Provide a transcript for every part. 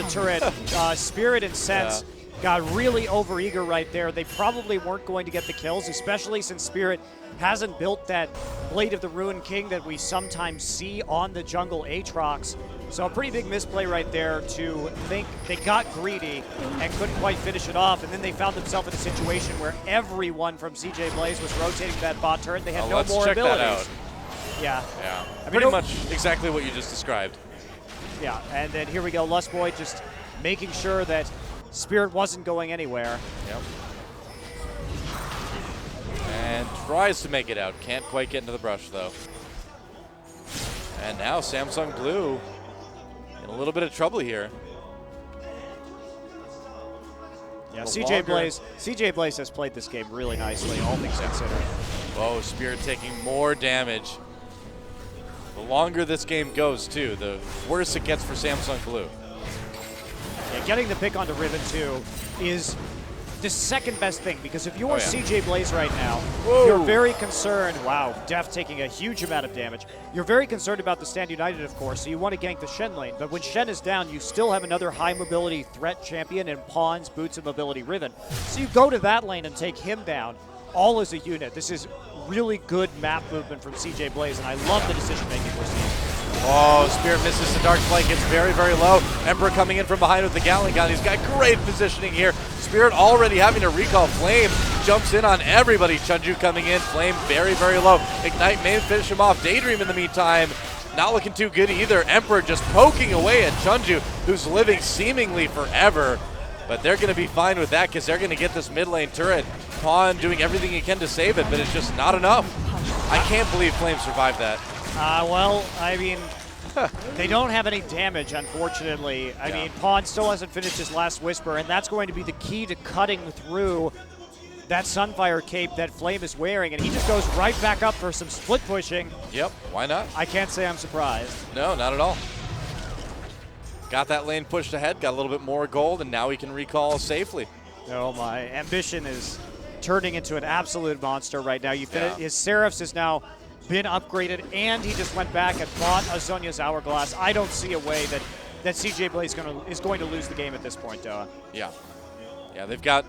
turret. Spirit and Sense got really overeager right there. They probably weren't going to get the kills, especially since Spirit hasn't built that Blade of the Ruined King that we sometimes see on the jungle Aatrox. So a pretty big misplay right there to think they got greedy and couldn't quite finish it off, and then they found themselves in a situation where everyone from CJ Blaze was rotating that bot turret. They had no more abilities. That out. Yeah. I mean, pretty much exactly what you just described. Yeah, and then here we go, Lustboy just making sure that Spirit wasn't going anywhere. Yep. And tries to make it out. Can't quite get into the brush, though. And now Samsung Blue in a little bit of trouble here. Yeah, CJ Blaze has played this game really nicely, all things considered. Oh, Spirit taking more damage. The longer this game goes, too, the worse it gets for Samsung Blue. Yeah, getting the pick onto Riven 2 is the second best thing, because if you're CJ Blaze right now, you're very concerned. Wow, Def taking a huge amount of damage. You're very concerned about the Stand United, of course, so you want to gank the Shen lane. But when Shen is down, you still have another high mobility threat champion in Pawns, Boots, and Mobility Riven. So you go to that lane and take him down, all as a unit. This is really good map movement from CJ Blaze, and I love the decision-making we're seeing. Oh, Spirit misses the Dark Flight, gets very, very low. Emperor coming in from behind with the Gatling gun. He's got great positioning here. Spirit already having to recall. Flame jumps in on everybody. Chunju coming in. Flame very, very low. Ignite may finish him off. Daydream in the meantime, not looking too good either. Emperor just poking away at Chunju, who's living seemingly forever. But they're going to be fine with that because they're going to get this mid lane turret. Pawn doing everything he can to save it, but it's just not enough. I can't believe Flame survived that. Well, I mean, they don't have any damage, unfortunately. I mean, Pawn still hasn't finished his last Whisper, and that's going to be the key to cutting through that Sunfire cape that Flame is wearing, and he just goes right back up for some split pushing. Yep, why not? I can't say I'm surprised. No, not at all. Got that lane pushed ahead, got a little bit more gold, and now he can recall safely. Oh my, Ambition is turning into an absolute monster right now. His Seraphs is now been upgraded, and he just went back and bought a Zhonya's Hourglass. I don't see a way that CJ Blaze is going to lose the game at this point, Doa. Yeah, they've got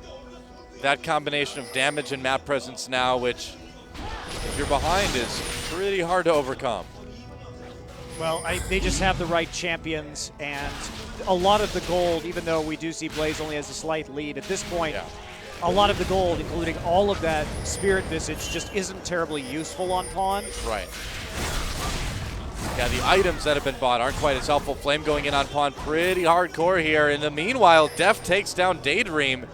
that combination of damage and map presence now, which, if you're behind, is pretty hard to overcome. Well, they just have the right champions, and a lot of the gold, even though we do see Blaze only has a slight lead, at this point, a lot of the gold, including all of that Spirit Visage, just isn't terribly useful on Pawn. Right. Yeah, the items that have been bought aren't quite as helpful. Flame going in on Pawn pretty hardcore here. In the meanwhile, Def takes down Daydream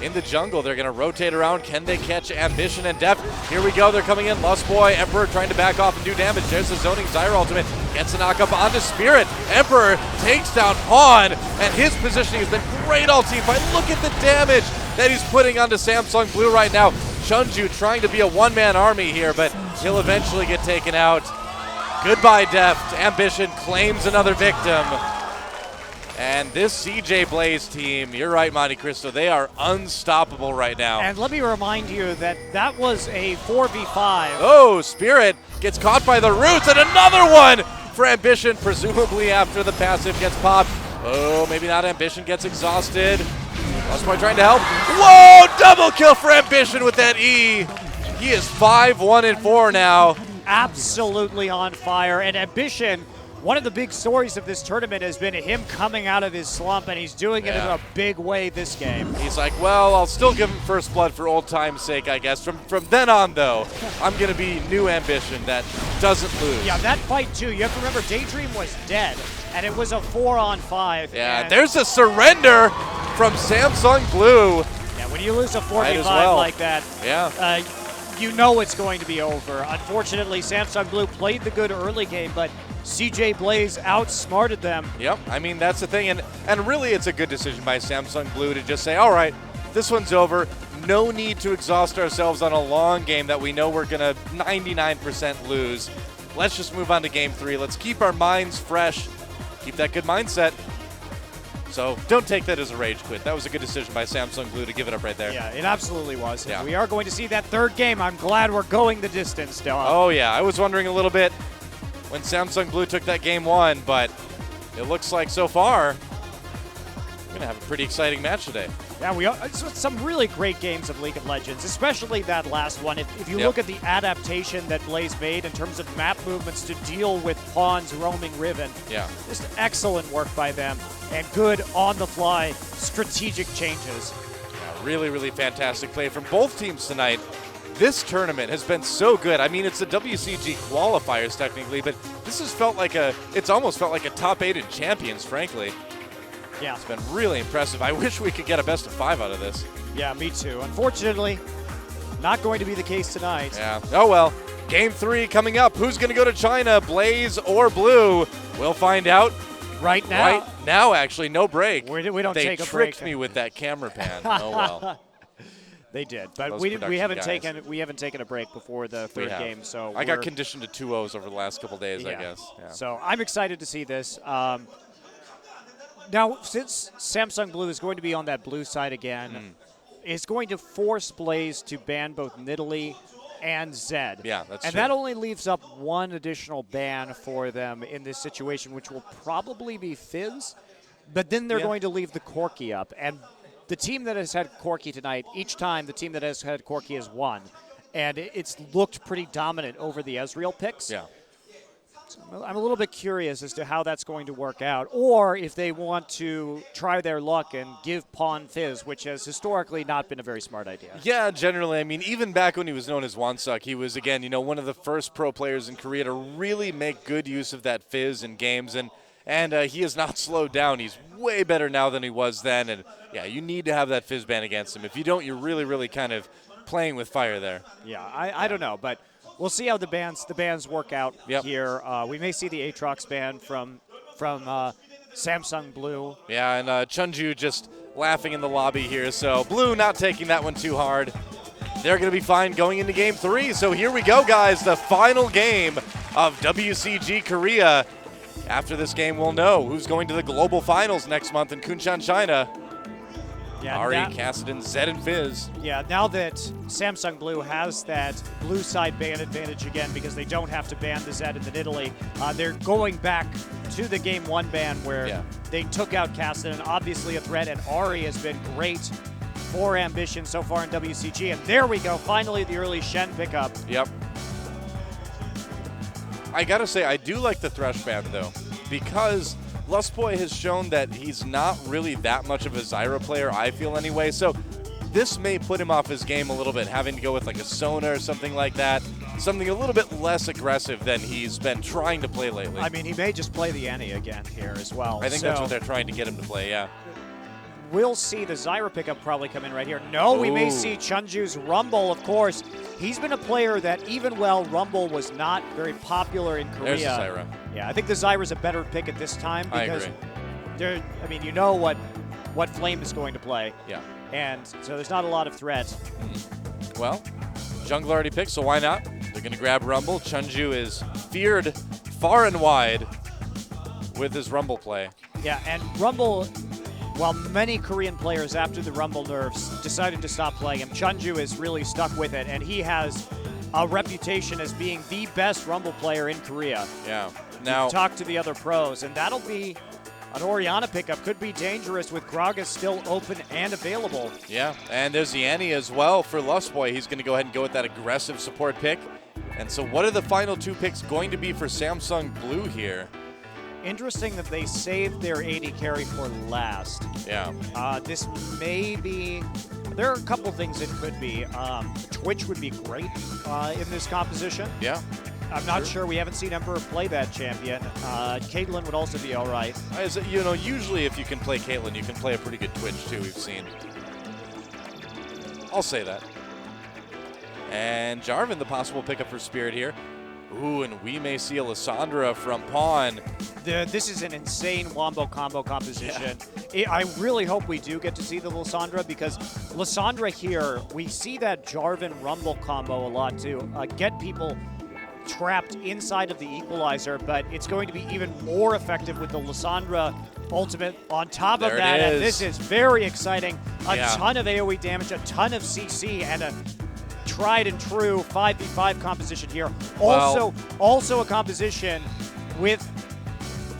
in the jungle. They're going to rotate around. Can they catch Ambition and Def? Here we go. They're coming in. Lustboy, Emperor trying to back off and do damage. There's the zoning Zyra ultimate. Gets a knock up onto Spirit. Emperor takes down Pawn, and his positioning has been great all team fight. Look at the damage that he's putting onto Samsung Blue right now. Chunju trying to be a one-man army here, but he'll eventually get taken out. Goodbye, Deft. Ambition claims another victim. And this CJ Blaze team, you're right, Monte Cristo, they are unstoppable right now. And let me remind you that was a 4v5. Oh, Spirit gets caught by the roots, and another one for Ambition, presumably after the passive gets popped. Oh, maybe not. Ambition gets exhausted. Lustboy trying to help. Whoa, double kill for Ambition with that E. He is 5-1-4 now. Absolutely on fire, and Ambition, one of the big stories of this tournament has been him coming out of his slump, and he's doing it in a big way this game. He's like, well, I'll still give him first blood for old time's sake, I guess. From then on, though, I'm going to be new Ambition that doesn't lose. Yeah, that fight, too. You have to remember, Daydream was dead, and it was a 4-on-5. Yeah, there's a surrender from Samsung Blue. Yeah, when you lose a 4v5 like that, you know it's going to be over. Unfortunately, Samsung Blue played the good early game, but CJ Blaze outsmarted them. Yep, I mean, that's the thing. And really, it's a good decision by Samsung Blue to just say, all right, this one's over. No need to exhaust ourselves on a long game that we know we're going to 99% lose. Let's just move on to game 3. Let's keep our minds fresh. Keep that good mindset. So don't take that as a rage quit. That was a good decision by Samsung Blue to give it up right there. Yeah, it absolutely was. Yeah. We are going to see that third game. I'm glad we're going the distance, Dylan. Oh, yeah. I was wondering a little bit when Samsung Blue took that game 1, but it looks like so far We're going to have a pretty exciting match today. Yeah, some really great games of League of Legends, especially that last one. If you look at the adaptation that Blaze made in terms of map movements to deal with pawns roaming Riven, just excellent work by them and good on-the-fly strategic changes. Yeah, really, really fantastic play from both teams tonight. This tournament has been so good. I mean, it's the WCG qualifiers technically, but this has felt like it's almost felt like a top 8 in Champions, frankly. Yeah. It's been really impressive. I wish we could get a best of 5 out of this. Yeah, me too. Unfortunately, not going to be the case tonight. Yeah. Oh well. Game 3 coming up. Who's going to go to China, Blaze or Blue? We'll find out. Right now. Right now, actually, no break. We don't take a break. They tricked me with that camera pan. Oh well. They did, but we haven't taken a break before the third game. So I got conditioned to 2-0s over the last couple days, I guess. Yeah. So I'm excited to see this. Now, since Samsung Blue is going to be on that blue side again, it's going to force Blaze to ban both Nidalee and Zed. Yeah, that's true. And that only leaves up one additional ban for them in this situation, which will probably be Fizz. But then they're going to leave the Corki up. And the team that has had Corki tonight, each time the team that has had Corki has won. And it's looked pretty dominant over the Ezreal picks. Yeah. So I'm a little bit curious as to how that's going to work out, or if they want to try their luck and give Pawn Fizz, which has historically not been a very smart idea. Yeah, generally. I mean, even back when he was known as Wansuk, he was, again, one of the first pro players in Korea to really make good use of that Fizz in games, and he has not slowed down. He's way better now than he was then, and yeah, you need to have that Fizz ban against him. If you don't, you're really, really kind of playing with fire there. Yeah, I don't know, but we'll see how the bans work out here. We may see the Aatrox ban from Samsung Blue. Yeah, and Chunju just laughing in the lobby here. So Blue not taking that one too hard. They're going to be fine going into Game 3. So here we go, guys. The final game of WCG Korea. After this game, we'll know who's going to the Global Finals next month in Kunshan, China. Yeah, Ari, Kassadin, Zed, and Fizz. Yeah, now that Samsung Blue has that blue side ban advantage again because they don't have to ban the Zed and the Nidalee, they're going back to the Game 1 ban where they took out Kassadin, obviously a threat, and Ari has been great for Ambition so far in WCG. And there we go, finally the early Shen pickup. Yep. I gotta say, I do like the Thresh ban though, because Lustboy has shown that he's not really that much of a Zyra player, I feel anyway, so this may put him off his game a little bit, having to go with like a Sona or something like that, something a little bit less aggressive than he's been trying to play lately. I mean, he may just play the Annie again here as well. I think that's what they're trying to get him to play, yeah. We'll see the Zyra pickup probably come in right here. No, we may see Chunju's Rumble, of course. He's been a player that even while Rumble was not very popular in Korea. There's the Zyra. Yeah, I think the Zyra's a better pick at this time because I mean, you know what Flame is going to play. Yeah. And so there's not a lot of threat. Well, Jungle already picked, so why not? They're going to grab Rumble. Chunju is feared far and wide with his Rumble play. Yeah, and Rumble, while many Korean players after the Rumble nerfs decided to stop playing him, Chunju is really stuck with it, and he has a reputation as being the best Rumble player in Korea. Yeah. Now, talk to the other pros, and that'll be an Orianna pickup. Could be dangerous with Gragas still open and available. Yeah, and there's the Annie as well for Lustboy. He's going to go ahead and go with that aggressive support pick. And so what are the final two picks going to be for Samsung Blue here? Interesting that they saved their AD carry for last. Yeah. This may be... There are a couple things it could be. Twitch would be great in this composition. Yeah. I'm not sure. We haven't seen Emperor play that champion. Caitlyn would also be all right. Usually if you can play Caitlyn, you can play a pretty good Twitch too, we've seen. I'll say that. And Jarvan, the possible pickup for Spirit here. Ooh, and we may see a Lissandra from Pawn. This is an insane Wombo combo composition. Yeah. I really hope we do get to see the Lissandra because Lissandra here, we see that Jarvan Rumble combo a lot too. Get people trapped inside of the equalizer, but it's going to be even more effective with the Lissandra ultimate on top of that. And this is very exciting. A ton of AoE damage, a ton of CC, and a tried and true 5v5 composition here. Also a composition with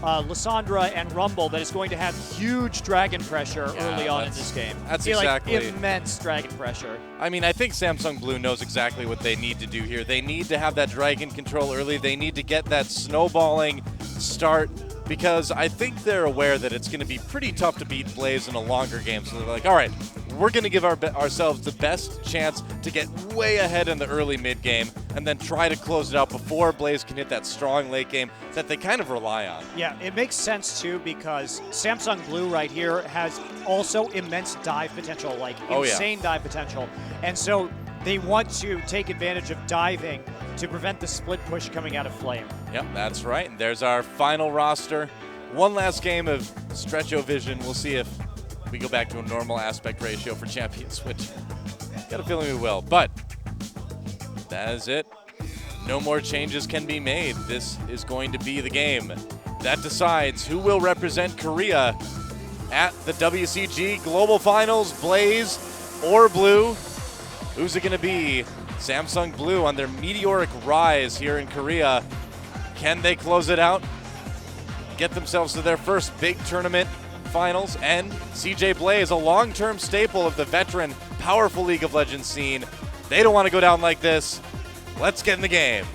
Lysandra and Rumble that is going to have huge dragon pressure early on in this game. That's exactly. Like immense dragon pressure. I mean, I think Samsung Blue knows exactly what they need to do here. They need to have that dragon control early. They need to get that snowballing start, because I think they're aware that it's going to be pretty tough to beat Blaze in a longer game. So they're like, all right, we're going to give ourselves the best chance to get way ahead in the early mid game and then try to close it out before Blaze can hit that strong late game that they kind of rely on. Yeah, it makes sense too, because Samsung Blue right here has also immense dive potential, like insane dive potential. And so they want to take advantage of diving to prevent the split push coming out of Flame. Yep, that's right. And there's our final roster. One last game of Stretch-O-Vision. We'll see if we go back to a normal aspect ratio for champions, which got a feeling we will. But that is it. No more changes can be made. This is going to be the game that decides who will represent Korea at the WCG Global Finals, Blaze or Blue. Who's it going to be? Samsung Blue on their meteoric rise here in Korea. Can they close it out? Get themselves to their first big tournament finals? And CJ Blaze, a long-term staple of the veteran, powerful League of Legends scene. They don't want to go down like this. Let's get in the game.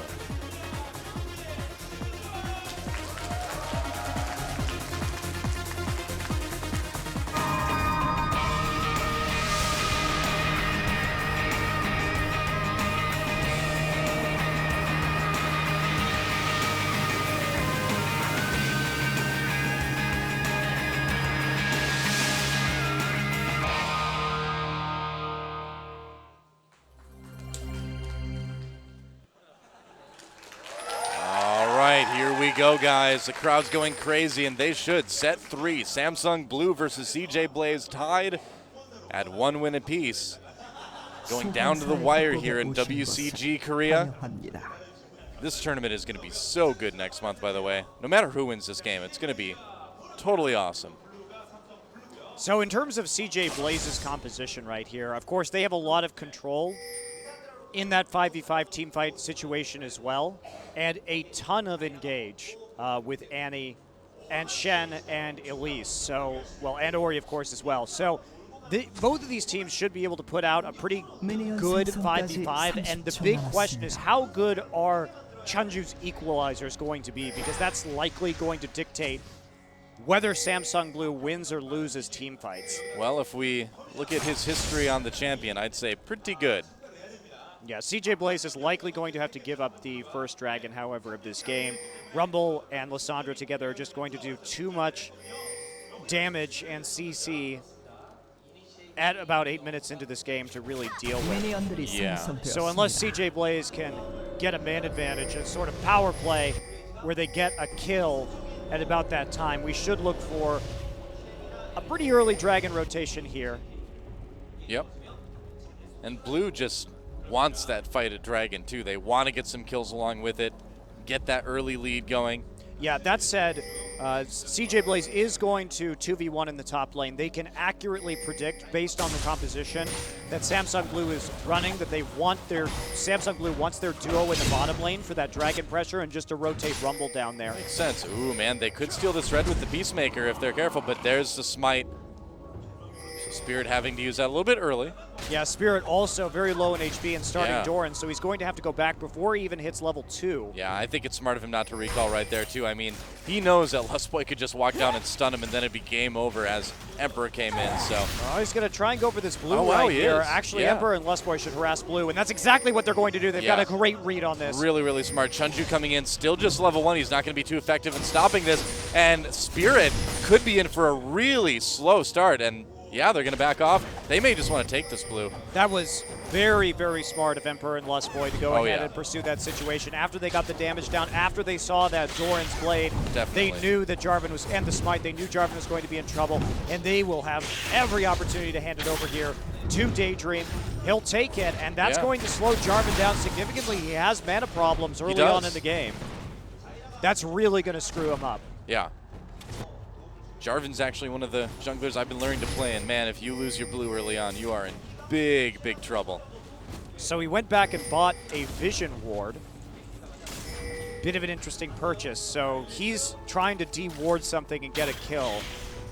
Go, guys. The crowd's going crazy, and they should. Set 3, Samsung Blue versus CJ Blaze, tied at 1 win apiece. Going down to the wire here in WCG Korea. This tournament is going to be so good next month, by the way. No matter who wins this game, it's going to be totally awesome. So in terms of CJ Blaze's composition right here, of course, they have a lot of control in that 5v5 team fight situation as well, and a ton of engage with Annie and Shen and Elise. So, well, and Ori, of course, as well. So both of these teams should be able to put out a pretty good 5v5, and the big question is, how good are Chunju's equalizers going to be? Because that's likely going to dictate whether Samsung Blue wins or loses team fights. Well, if we look at his history on the champion, I'd say pretty good. Yeah, CJ Blaze is likely going to have to give up the first dragon, however, of this game. Rumble and Lysandra together are just going to do too much damage and CC at about 8 minutes into this game to really deal with. Yeah. So unless CJ Blaze can get a man advantage, a sort of power play where they get a kill at about that time, we should look for a pretty early dragon rotation here. Yep. And Blue just wants that fight at dragon too. They want to get some kills along with it, get that early lead going. Yeah, that said, CJ Blaze is going to 2v1 in the top lane. They can accurately predict, based on the composition that Samsung Blue is running, that they want their, Samsung Blue wants their duo in the bottom lane for that dragon pressure and just to rotate Rumble down there. Makes sense. Ooh, man, they could steal this red with the Peacemaker if they're careful, but there's the smite. So Spirit having to use that a little bit early. Yeah, Spirit also very low in HP and starting Doran, so he's going to have to go back before he even hits level 2. Yeah, I think it's smart of him not to recall right there, too. I mean, he knows that Lustboy could just walk down and stun him, and then it'd be game over as Emperor came in, so. Oh, he's going to try and go for this blue right here. Actually, Emperor and Lustboy should harass blue, and that's exactly what they're going to do. They've got a great read on this. Really, really smart. Chunju coming in, still just level 1. He's not going to be too effective in stopping this, and Spirit could be in for a really slow start, and yeah, they're going to back off. They may just want to take this blue. That was very, very smart of Emperor and Lustboy to go ahead and pursue that situation. After they got the damage down, after they saw that Doran's blade, they knew that Jarvan was, and the smite, they knew Jarvan was going to be in trouble, and they will have every opportunity to hand it over here to Daydream. He'll take it, and that's going to slow Jarvan down significantly. He has mana problems early on in the game. That's really going to screw him up. Yeah. Jarvan's actually one of the junglers I've been learning to play, and man, if you lose your blue early on, you are in big, big trouble. So he went back and bought a Vision Ward. bit of an interesting purchase. So he's trying to de-ward something and get a kill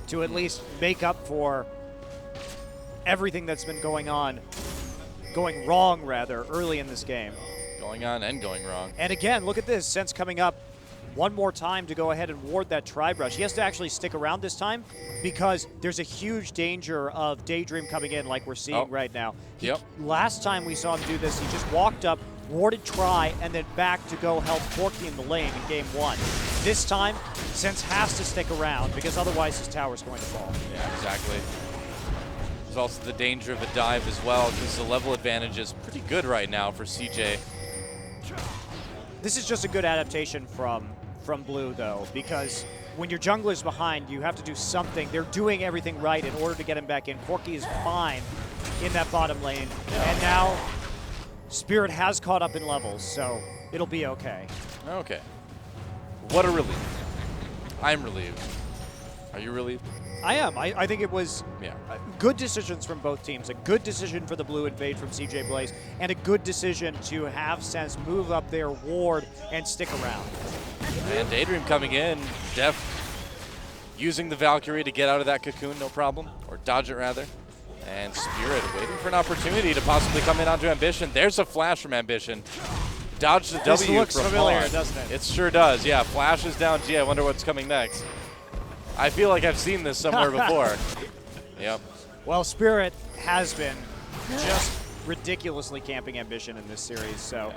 to at least make up for everything that's been going wrong rather, early in this game. Going on and going wrong. And again, look at this, Sense coming up one more time to go ahead and ward that Tri-Brush. He has to actually stick around this time because there's a huge danger of Daydream coming in like we're seeing right now. Last time we saw him do this, he just walked up, warded Tri, and then back to go help Corky in the lane in game 1. This time, Sense has to stick around because otherwise his tower's going to fall. Yeah, exactly. There's also the danger of a dive as well because the level advantage is pretty good right now for CJ. This is just a good adaptation from Blue, though, because when your jungler's behind, you have to do something. They're doing everything right in order to get him back in. Corky is fine in that bottom lane, and now Spirit has caught up in levels, so it'll be okay. Okay. What a relief. I'm relieved. Are you relieved? I am. I think it was good decisions from both teams. A good decision for the Blue invade from CJ Blaze, and a good decision to have Sense move up their ward and stick around. And Daydream coming in. Def using the Valkyrie to get out of that cocoon, no problem. Or dodge it, rather. And Spirit waiting for an opportunity to possibly come in onto Ambition. There's a flash from Ambition. Dodge the This W looks from familiar, Pawn. doesn't it? It sure does, yeah. Flash is down G. I wonder what's coming next. I feel like I've seen this somewhere before. Yep. Well, Spirit has been just ridiculously camping Ambition in this series, so.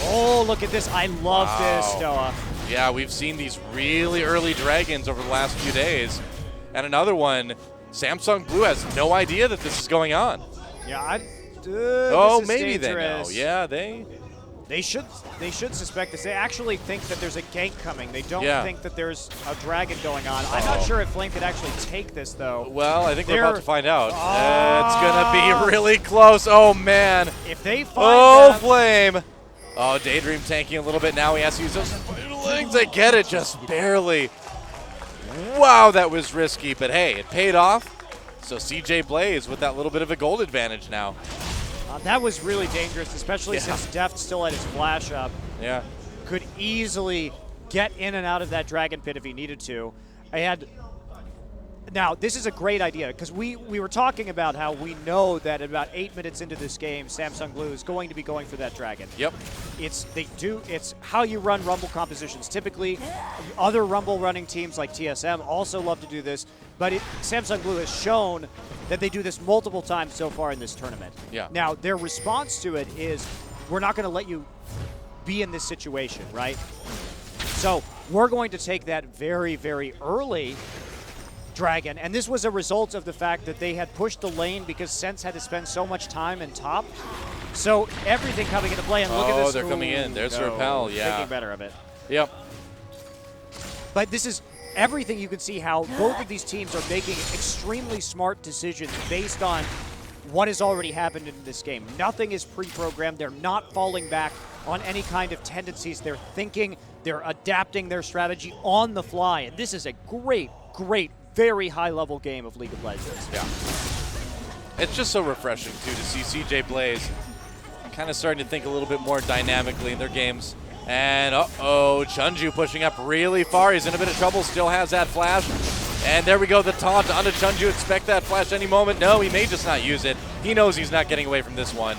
Oh, look at this. I love this, Noah. Yeah, we've seen these really early dragons over the last few days. And another one, Samsung Blue has no idea that this is going on. Yeah, oh, this is maybe dangerous. they know. Yeah, They should suspect this. They actually think that there's a gank coming. They don't think that there's a dragon going on. I'm not sure if Flame could actually take this, though. Well, I think we're about to find out. It's going to be really close. Oh, man. If they find them, Flame. Oh, Daydream tanking a little bit now. He has to use those legs. They get it just barely. Wow, that was risky. But, hey, it paid off. So CJ Blaze with that little bit of a gold advantage now. That was really dangerous, especially since Deft still had his flash up. Yeah. Could easily get in and out of that dragon pit if he needed to. Now, this is a great idea, because we were talking about how we know that about 8 minutes into this game, Samsung Blue is going to be going for that dragon. Yep. It's how you run Rumble compositions. Typically, other Rumble running teams like TSM also love to do this, but Samsung Blue has shown that they do this multiple times so far in this tournament. Yeah. Now, their response to it is, we're not going to let you be in this situation, right? So we're going to take that very, very early dragon, and this was a result of the fact that they had pushed the lane because Sense had to spend so much time in top. So everything coming into play, and look at this. Oh, they're coming in. There's Repel, yeah. Thinking better of it. Yep. But this is everything. You can see how both of these teams are making extremely smart decisions based on what has already happened in this game. Nothing is pre-programmed. They're not falling back on any kind of tendencies. They're thinking, they're adapting their strategy on the fly, and this is a great, great, very high-level game of League of Legends. Yeah. It's just so refreshing, too, to see CJ Blaze kind of starting to think a little bit more dynamically in their games. And, Chunju pushing up really far. He's in a bit of trouble, still has that flash. And there we go, the taunt onto Chunju. Expect that flash any moment. No, he may just not use it. He knows he's not getting away from this one.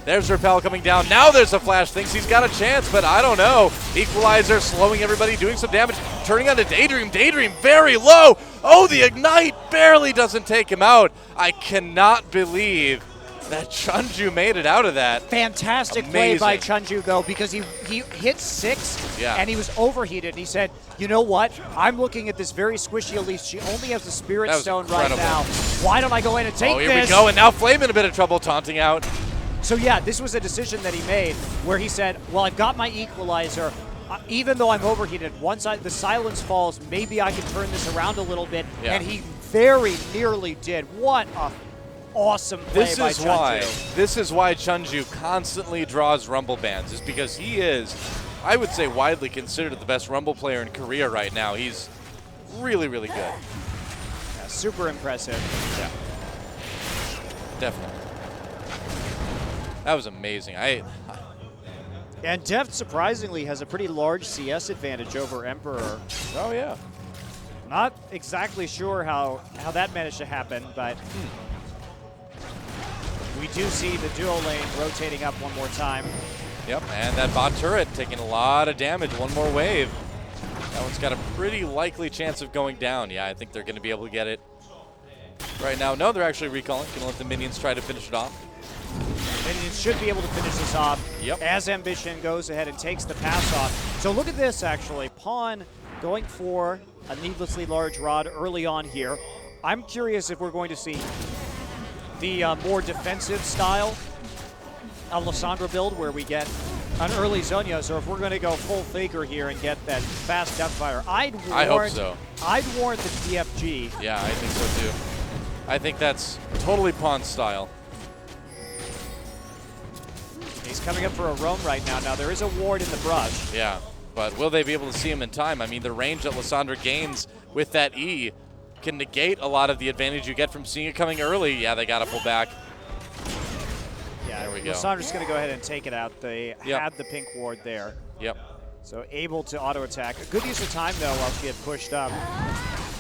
There's Repel coming down. Now there's a flash. Thinks he's got a chance, but I don't know. Equalizer slowing everybody, doing some damage. Turning on to Daydream. Daydream very low. Oh, the Ignite barely doesn't take him out. I cannot believe that Chunju made it out of that. Fantastic play by Chunju, though, because he hit 6 and he was overheated. And he said, you know what? I'm looking at this very squishy Elise. She only has the Spirit Stone right now. Why don't I go in and take this? Oh, here we go. And now Flame in a bit of trouble, taunting out. So yeah, this was a decision that he made where he said, well, I've got my equalizer. Even though I'm overheated, once the silence falls, maybe I can turn this around a little bit. And he very nearly did. What a awesome play by Chunju. This is why Chunju constantly draws Rumble bans, is because he is, I would say, widely considered the best Rumble player in Korea right now. He's really, really good. Yeah, super impressive. Yeah, definitely. That was amazing. And Deft surprisingly has a pretty large CS advantage over Emperor. Oh, yeah. Not exactly sure how that managed to happen, but we do see the duo lane rotating up one more time. Yep, and that bot turret taking a lot of damage. One more wave. That one's got a pretty likely chance of going down. Yeah, I think they're going to be able to get it right now. No, they're actually recalling. Going to let the minions try to finish it off. Minions should be able to finish this off. Yep. As Ambition goes ahead and takes the pass off. So look at this, actually. Pawn going for a needlessly large rod early on here. I'm curious if we're going to see the more defensive style Alessandra build where we get an early Zonios, or if we're going to go full Faker here and get that fast Deathfire. I hope so. I'd warrant the DFG. Yeah, I think so too. I think that's totally Pawn style. He's coming up for a roam right now. Now, there is a ward in the brush. Yeah, but will they be able to see him in time? I mean, the range that Lysandra gains with that E can negate a lot of the advantage you get from seeing it coming early. Yeah, they got to pull back. Yeah, there we go. Lysandra's going to go ahead and take it out. They had the pink ward there. Yep. So able to auto-attack. A good use of time, though, while she had pushed up,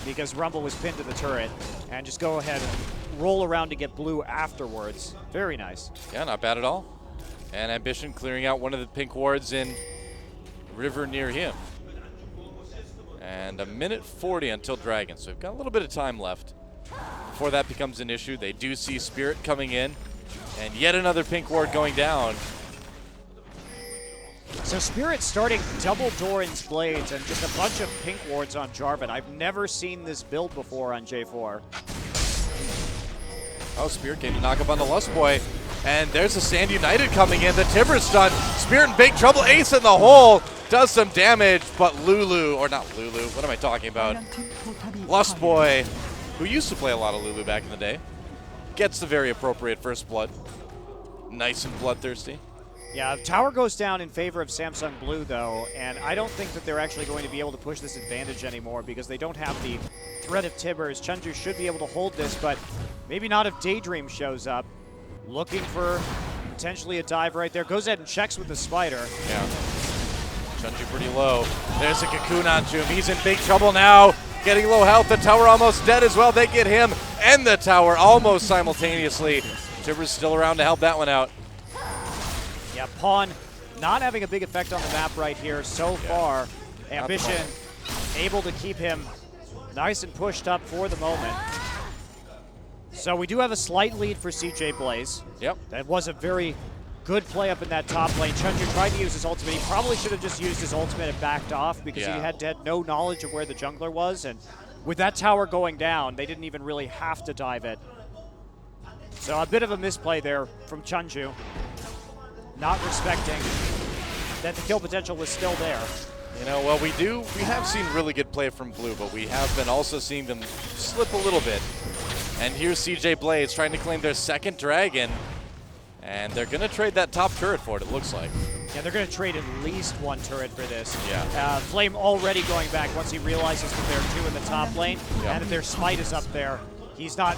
because Rumble was pinned to the turret. And just go ahead and roll around to get blue afterwards. Very nice. Yeah, not bad at all. And Ambition clearing out one of the pink wards in river near him. And a minute 40 until Dragon, so we've got a little bit of time left before that becomes an issue. They do see Spirit coming in, and yet another pink ward going down. So Spirit starting double Doran's Blades and just a bunch of pink wards on Jarvan. I've never seen this build before on J4. Oh, Spirit came to knock up on the Lust Boy. And there's the Sand United coming in. The Timber stun. Spirit in big trouble. Ace in the hole. Does some damage, but Lulu, or not Lulu, what am I talking about? Lust Boy, who used to play a lot of Lulu back in the day, gets the very appropriate first blood. Nice and bloodthirsty. Yeah, tower goes down in favor of Samsung Blue, though, and I don't think that they're actually going to be able to push this advantage anymore because they don't have the threat of Tibbers. Chunju should be able to hold this, but maybe not if Daydream shows up. Looking for potentially a dive right there. Goes ahead and checks with the spider. Yeah. Chunju pretty low. There's a cocoon onto him. He's in big trouble now. Getting low health. The tower almost dead as well. They get him and the tower almost simultaneously. Tibbers still around to help that one out. Yeah, Pawn not having a big effect on the map right here so far. Ambition able to keep him nice and pushed up for the moment. So we do have a slight lead for CJ Blaze. Yep. That was a very good play up in that top lane. Chunju tried to use his ultimate. He probably should have just used his ultimate and backed off because he had no knowledge of where the jungler was. And with that tower going down, they didn't even really have to dive it. So a bit of a misplay there from Chunju. Not respecting that the kill potential was still there. You know, well, we have seen really good play from Blue, but we have been also seeing them slip a little bit. And here's CJ Blaze trying to claim their second dragon. And they're going to trade that top turret for it, it looks like. Yeah, they're going to trade at least one turret for this. Yeah. Flame already going back once he realizes that there are two in the top lane and that their smite is up there. He's not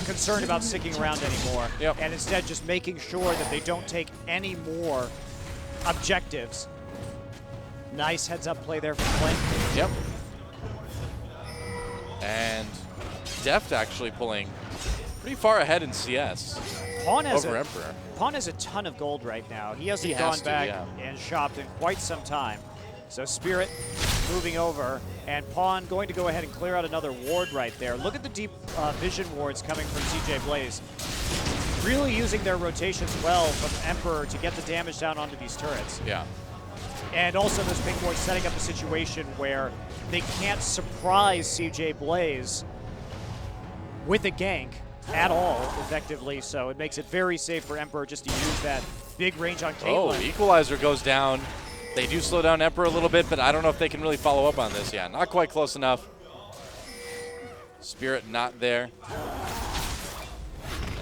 concerned about sticking around anymore. And instead just making sure that they don't take any more objectives. Nice heads-up play there from Flame. Yep. And Deft actually pulling pretty far ahead in CS Pawn has over Emperor. Pawn has a ton of gold right now. He hasn't gone back and shopped in quite some time. So Spirit moving over, and Pawn going to go ahead and clear out another ward right there. Look at the deep vision wards coming from CJ Blaze. Really using their rotations well from Emperor to get the damage down onto these turrets. Yeah. And also those pink wards setting up a situation where they can't surprise CJ Blaze with a gank at all, effectively, so it makes it very safe for Emperor just to use that big range on Caitlyn. Oh, Equalizer goes down. They do slow down Emperor a little bit, but I don't know if they can really follow up on this. Yeah, not quite close enough. Spirit not there.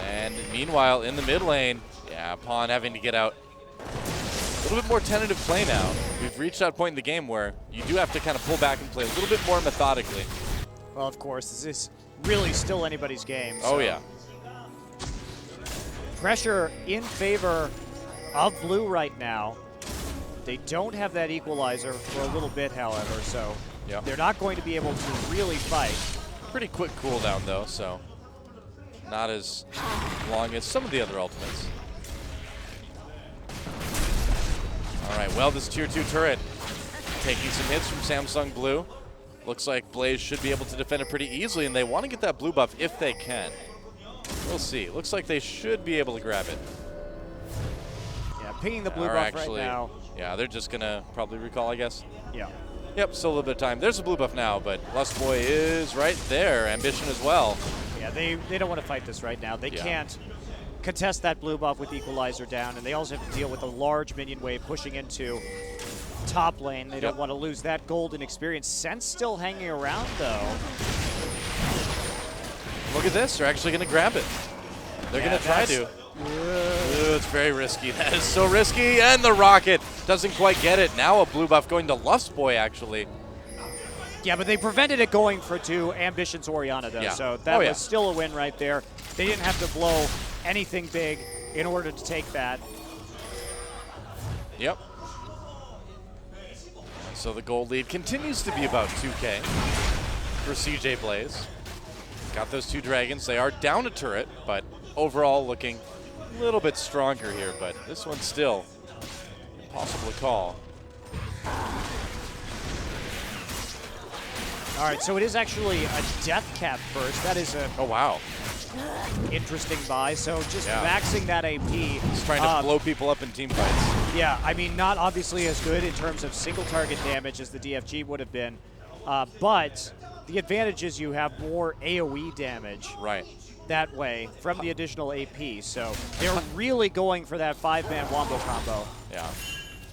And meanwhile, in the mid lane, yeah, Pawn having to get out. A little bit more tentative play now. We've reached that point in the game where you do have to kind of pull back and play a little bit more methodically. Well, of course, this is really still anybody's game. So. Oh, yeah. Pressure in favor of Blue right now. They don't have that equalizer for a little bit, however, so Yep. they're not going to be able to really fight. Pretty quick cooldown, though, so not as long as some of the other ultimates. All right, well, this tier 2 turret taking some hits from Samsung Blue. Looks like Blaze should be able to defend it pretty easily, and they want to get that blue buff if they can. We'll see. Looks like they should be able to grab it. Yeah, pinging the blue Or buff actually, right now. yeah, they're just going to probably recall, I guess. Yeah. Yep, still a little bit of time. There's a blue buff now, but Lustboy is right there. Ambition as well. Yeah, they don't want to fight this right now. They can't contest that blue buff with equalizer down, and they also have to deal with a large minion wave pushing into top lane. They don't want to lose that golden experience. Sense still hanging around, though. Look at this. They're actually going to grab it. They're going to try to. Ooh, it's very risky. That is so risky. And the rocket doesn't quite get it. Now a blue buff going to Lustboy, actually. Yeah, but they prevented it going for 2 Ambitions Orianna, though. Yeah. So that was still a win right there. They didn't have to blow anything big in order to take that. Yep. So the gold lead continues to be about 2K for CJ Blaze. Got those 2 dragons. They are down a turret, but overall looking a little bit stronger here. But this one's still impossible to call. All right, so it is actually a death cap first. That is a Oh, wow. interesting buy. So just maxing that AP. He's trying to blow people up in team fights. Yeah, I mean, not obviously as good in terms of single target damage as the DFG would have been, but the advantage is you have more AoE damage that way from the additional AP. So they're really going for that 5-man wombo combo. Yeah.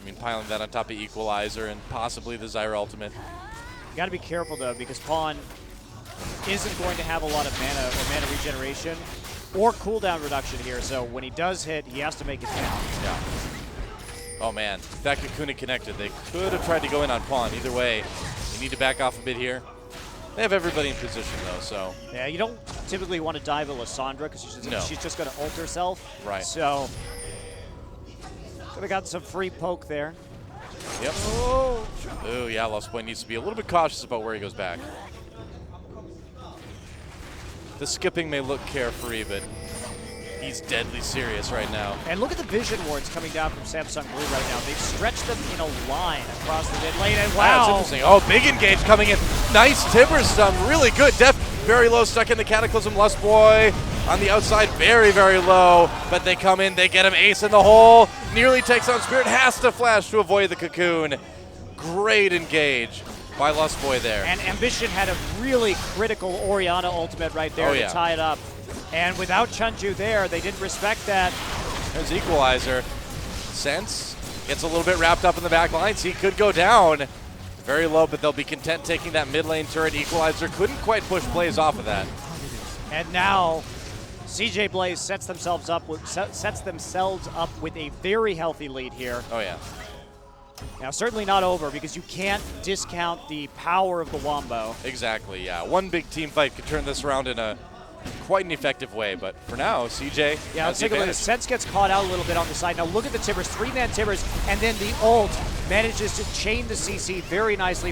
I mean, piling that on top of Equalizer and possibly the Zyra ultimate. You got to be careful, though, because Pawn isn't going to have a lot of mana or mana regeneration or cooldown reduction here. So when he does hit, he has to make it count. Yeah. Oh, man. If that Cocoon had connected, they could have tried to go in on Pawn. Either way, you need to back off a bit here. They have everybody in position, though, so. Yeah, you don't typically want to dive a Lissandra because she's just going to ult herself. Right. So could have gotten some free poke there. Yep. Oh, yeah, Lustboy needs to be a little bit cautious about where he goes back. The skipping may look carefree, but he's deadly serious right now. And look at the vision wards coming down from Samsung Blue right now. They've stretched them in a line across the mid lane, and wow. That's interesting. Oh, big engage coming in. Nice Timber stun, really good. Def very low, stuck in the Cataclysm. Lustboy on the outside, very, very low. But they come in, they get him ace in the hole. Nearly takes on Spirit, has to flash to avoid the Cocoon. Great engage by Lustboy there. And Ambition had a really critical Orianna ultimate right there to tie it up. And without Chunju there, they didn't respect that. There's Equalizer. Sense gets a little bit wrapped up in the back lines. He could go down. Very low, but they'll be content taking that mid lane turret. Equalizer couldn't quite push Blaze off of that. And now CJ Blaze sets themselves up with a very healthy lead here. Oh, yeah. Now, certainly not over because you can't discount the power of the Wombo. Exactly, yeah. One big team fight could turn this around in a quite an effective way, but for now, CJ let's take a look. Sense gets caught out a little bit on the side. Now look at the Timbers, 3-man Timbers, and then the ult manages to chain the CC very nicely.